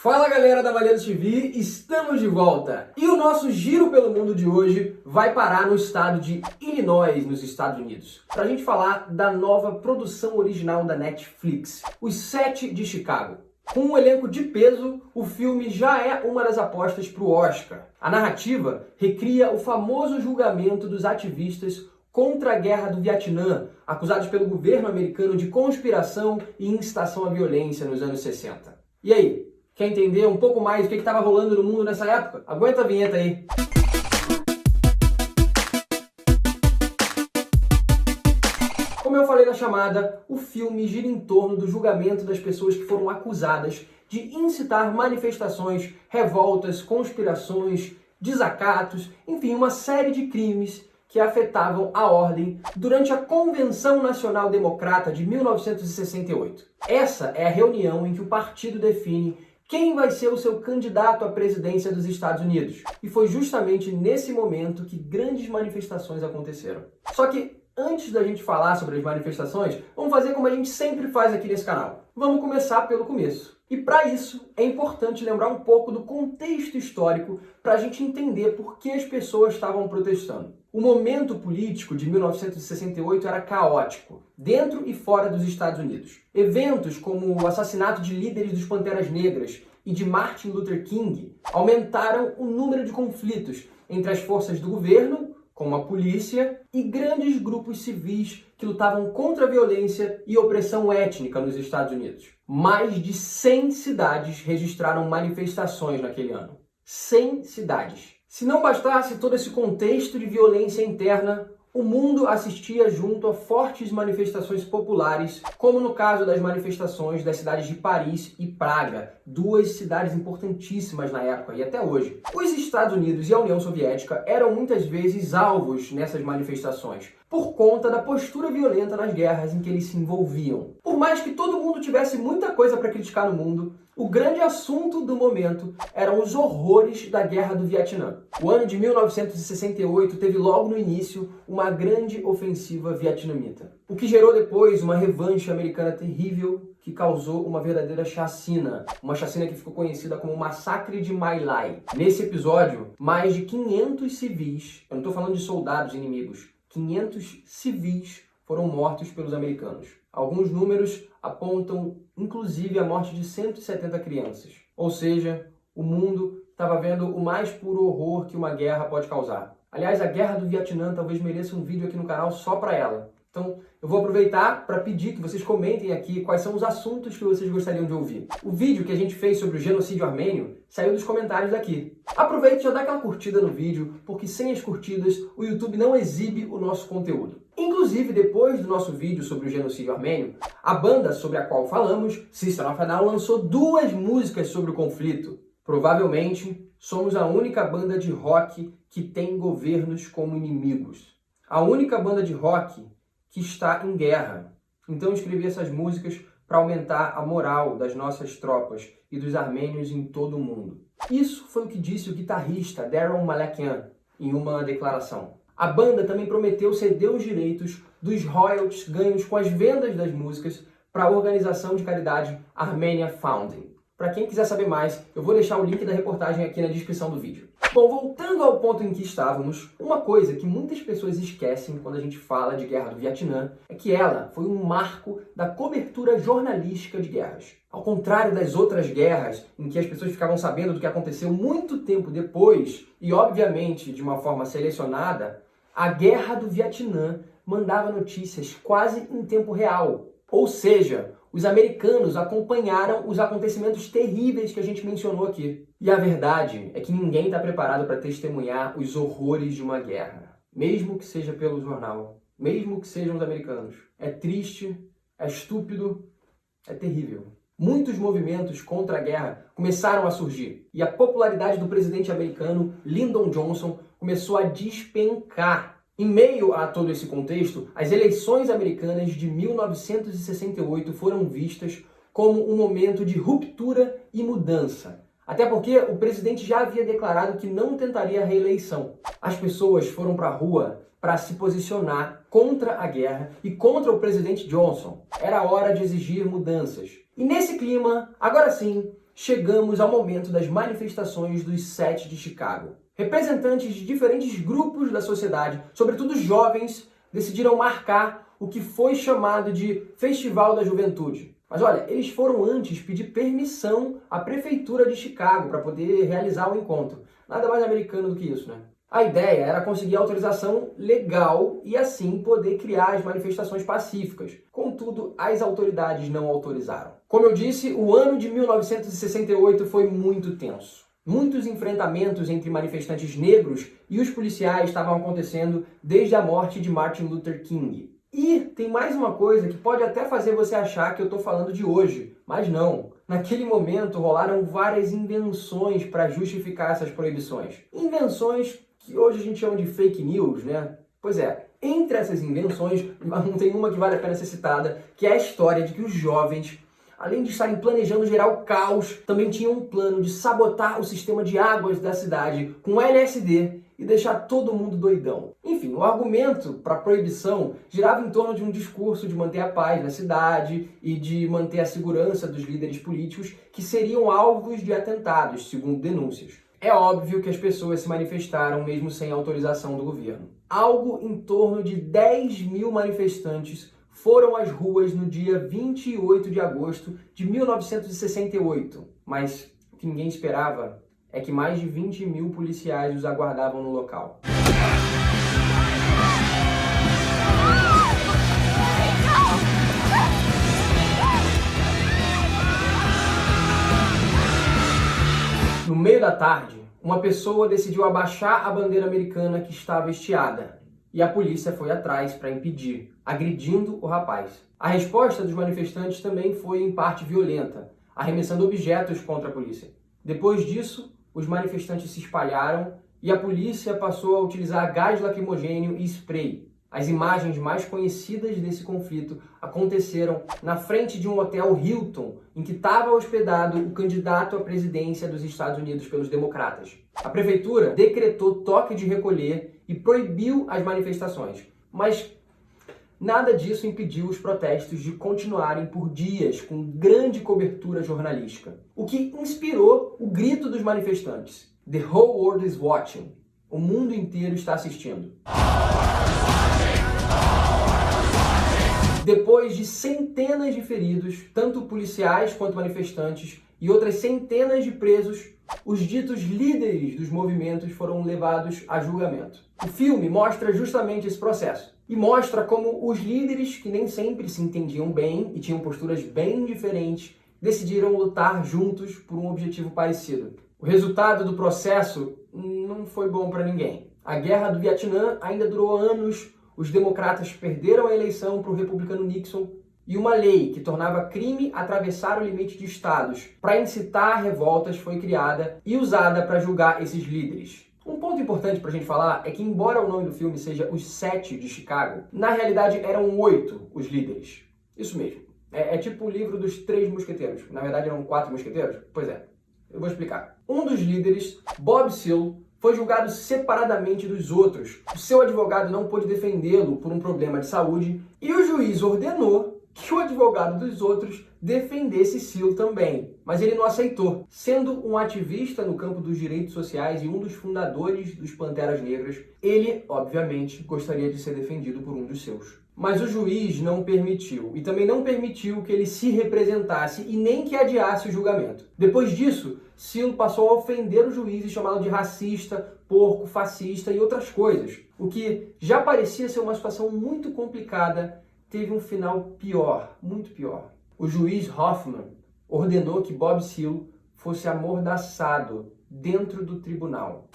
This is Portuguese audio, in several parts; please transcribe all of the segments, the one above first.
Fala galera da Malheiros TV, estamos de volta! E o nosso giro pelo mundo de hoje vai parar no estado de Illinois, nos Estados Unidos, para a gente falar da nova produção original da Netflix, Os Sete de Chicago. Com um elenco de peso, o filme já é uma das apostas para o Oscar. A narrativa recria o famoso julgamento dos ativistas contra a Guerra do Vietnã, acusados pelo governo americano de conspiração e incitação à violência nos anos 60. E aí? Quer entender um pouco mais o que estava rolando no mundo nessa época? Aguenta a vinheta aí. Como eu falei na chamada, o filme gira em torno do julgamento das pessoas que foram acusadas de incitar manifestações, revoltas, conspirações, desacatos, enfim, uma série de crimes que afetavam a ordem durante a Convenção Nacional Democrata de 1968. Essa é a reunião em que o partido define quem vai ser o seu candidato à presidência dos Estados Unidos. E foi justamente nesse momento que grandes manifestações aconteceram. Só que antes da gente falar sobre as manifestações, vamos fazer como a gente sempre faz aqui nesse canal. Vamos começar pelo começo. E para isso, é importante lembrar um pouco do contexto histórico para a gente entender por que as pessoas estavam protestando. O momento político de 1968 era caótico, dentro e fora dos Estados Unidos. Eventos como o assassinato de líderes dos Panteras Negras e de Martin Luther King aumentaram o número de conflitos entre as forças do governo, como a polícia, e grandes grupos civis que lutavam contra a violência e opressão étnica nos Estados Unidos. Mais de 100 cidades registraram manifestações naquele ano. 100 cidades. Se não bastasse todo esse contexto de violência interna, o mundo assistia junto a fortes manifestações populares, como no caso das manifestações das cidades de Paris e Praga, duas cidades importantíssimas na época e até hoje. Os Estados Unidos e a União Soviética eram muitas vezes alvos nessas manifestações, por conta da postura violenta nas guerras em que eles se envolviam. Por mais que todo mundo tivesse muita coisa para criticar no mundo, o grande assunto do momento eram os horrores da Guerra do Vietnã. O ano de 1968 teve logo no início uma grande ofensiva vietnamita, o que gerou depois uma revanche americana terrível que causou uma verdadeira chacina, uma chacina que ficou conhecida como Massacre de My Lai. Nesse episódio, mais de 500 civis, eu não estou falando de soldados inimigos, 500 civis foram mortos pelos americanos. Alguns números apontam, inclusive, a morte de 170 crianças. Ou seja, o mundo estava vendo o mais puro horror que uma guerra pode causar. Aliás, a Guerra do Vietnã talvez mereça um vídeo aqui no canal só para ela. Então, eu vou aproveitar para pedir que vocês comentem aqui quais são os assuntos que vocês gostariam de ouvir. O vídeo que a gente fez sobre o genocídio armênio saiu dos comentários daqui. Aproveite e já dá aquela curtida no vídeo, porque sem as curtidas o YouTube não exibe o nosso conteúdo. Inclusive, depois do nosso vídeo sobre o genocídio armênio, a banda sobre a qual falamos, System of a Down, lançou 2 músicas sobre o conflito. Provavelmente, somos a única banda de rock que tem governos como inimigos. A única banda de rock que está em guerra. Então eu escrevi essas músicas para aumentar a moral das nossas tropas e dos armênios em todo o mundo. Isso foi o que disse o guitarrista Daron Malakian em uma declaração. A banda também prometeu ceder os direitos dos royalties ganhos com as vendas das músicas para a organização de caridade Armenia Founding. Para quem quiser saber mais, eu vou deixar o link da reportagem aqui na descrição do vídeo. Bom, voltando ao ponto em que estávamos, uma coisa que muitas pessoas esquecem quando a gente fala de Guerra do Vietnã é que ela foi um marco da cobertura jornalística de guerras. Ao contrário das outras guerras, em que as pessoas ficavam sabendo do que aconteceu muito tempo depois, e obviamente de uma forma selecionada, a Guerra do Vietnã mandava notícias quase em tempo real. Ou seja, os americanos acompanharam os acontecimentos terríveis que a gente mencionou aqui. E a verdade é que ninguém está preparado para testemunhar os horrores de uma guerra. Mesmo que seja pelo jornal, mesmo que sejam os americanos. É triste, é estúpido, é terrível. Muitos movimentos contra a guerra começaram a surgir. E a popularidade do presidente americano Lyndon Johnson começou a despencar. Em meio a todo esse contexto, as eleições americanas de 1968 foram vistas como um momento de ruptura e mudança. Até porque o presidente já havia declarado que não tentaria a reeleição. As pessoas foram para a rua para se posicionar contra a guerra e contra o presidente Johnson. Era hora de exigir mudanças. E nesse clima, agora sim, chegamos ao momento das manifestações dos 7 de Chicago. Representantes de diferentes grupos da sociedade, sobretudo jovens, decidiram marcar o que foi chamado de Festival da Juventude. Mas olha, eles foram antes pedir permissão à prefeitura de Chicago para poder realizar o encontro. Nada mais americano do que isso, né? A ideia era conseguir autorização legal e assim poder criar as manifestações pacíficas. Contudo, as autoridades não autorizaram. Como eu disse, o ano de 1968 foi muito tenso. Muitos enfrentamentos entre manifestantes negros e os policiais estavam acontecendo desde a morte de Martin Luther King. E tem mais uma coisa que pode até fazer você achar que eu estou falando de hoje, mas não. Naquele momento rolaram várias invenções para justificar essas proibições. Invenções que hoje a gente chama de fake news, né? Pois é, entre essas invenções, não tem uma que vale a pena ser citada, que é a história de que os jovens, além de estarem planejando gerar o caos, também tinham um plano de sabotar o sistema de águas da cidade com LSD e deixar todo mundo doidão. Enfim, o argumento para a proibição girava em torno de um discurso de manter a paz na cidade e de manter a segurança dos líderes políticos que seriam alvos de atentados, segundo denúncias. É óbvio que as pessoas se manifestaram mesmo sem autorização do governo. Algo em torno de 10.000 manifestantes foram às ruas no dia 28 de agosto de 1968, mas o que ninguém esperava é que mais de 20.000 policiais os aguardavam no local. No meio da tarde, uma pessoa decidiu abaixar a bandeira americana que estava estiada e a polícia foi atrás para impedir, agredindo o rapaz. A resposta dos manifestantes também foi em parte violenta, arremessando objetos contra a polícia. Depois disso, os manifestantes se espalharam e a polícia passou a utilizar gás lacrimogêneo e spray. As imagens mais conhecidas desse conflito aconteceram na frente de um hotel Hilton, em que estava hospedado o candidato à presidência dos Estados Unidos pelos democratas. A prefeitura decretou toque de recolher e proibiu as manifestações, mas nada disso impediu os protestos de continuarem por dias com grande cobertura jornalística, o que inspirou o grito dos manifestantes: "The whole world is watching." O mundo inteiro está assistindo. Depois de centenas de feridos, tanto policiais quanto manifestantes, e outras centenas de presos, os ditos líderes dos movimentos foram levados a julgamento. O filme mostra justamente esse processo. E mostra como os líderes, que nem sempre se entendiam bem e tinham posturas bem diferentes, decidiram lutar juntos por um objetivo parecido. O resultado do processo não foi bom para ninguém. A Guerra do Vietnã ainda durou anos. Os democratas perderam a eleição para o republicano Nixon e uma lei que tornava crime atravessar o limite de estados para incitar revoltas foi criada e usada para julgar esses líderes. Um ponto importante para a gente falar é que, embora o nome do filme seja Os 7 de Chicago, na realidade eram 8 os líderes. Isso mesmo. É tipo o livro dos 3 mosqueteiros. Na verdade eram 4 mosqueteiros? Pois é. Eu vou explicar. Um dos líderes, Bob Seale, foi julgado separadamente dos outros. O seu advogado não pôde defendê-lo por um problema de saúde e o juiz ordenou que o advogado dos outros defendesse Seale também, mas ele não aceitou. Sendo um ativista no campo dos direitos sociais e um dos fundadores dos Panteras Negras, ele, obviamente, gostaria de ser defendido por um dos seus. Mas o juiz não permitiu, e também não permitiu que ele se representasse e nem que adiasse o julgamento. Depois disso, Seale passou a ofender o juiz e chamá-lo de racista, porco, fascista e outras coisas. O que já parecia ser uma situação muito complicada, teve um final pior, muito pior. O juiz Hoffman ordenou que Bob Seale fosse amordaçado dentro do tribunal.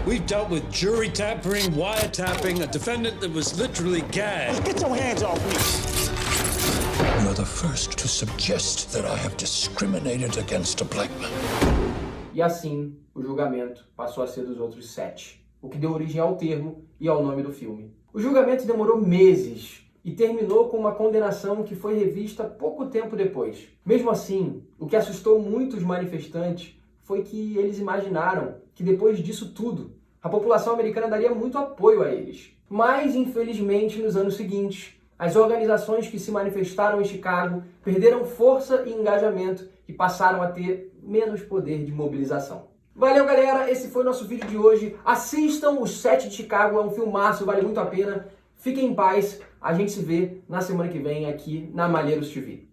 We've dealt with jury tampering, wiretapping, a defendant that was literally gagged. Get your hands off me! You're the first to suggest that I have discriminated against a black man. E assim, o julgamento passou a ser dos outros 7, o que deu origem ao termo e ao nome do filme. O julgamento demorou meses e terminou com uma condenação que foi revista pouco tempo depois. Mesmo assim, o que assustou muito os manifestantes foi que eles imaginaram que depois disso tudo, a população americana daria muito apoio a eles. Mas, infelizmente, nos anos seguintes, as organizações que se manifestaram em Chicago perderam força e engajamento e passaram a ter menos poder de mobilização. Valeu, galera! Esse foi o nosso vídeo de hoje. Assistam o Set de Chicago, é um filmaço, vale muito a pena. Fiquem em paz, a gente se vê na semana que vem aqui na Malheiros TV.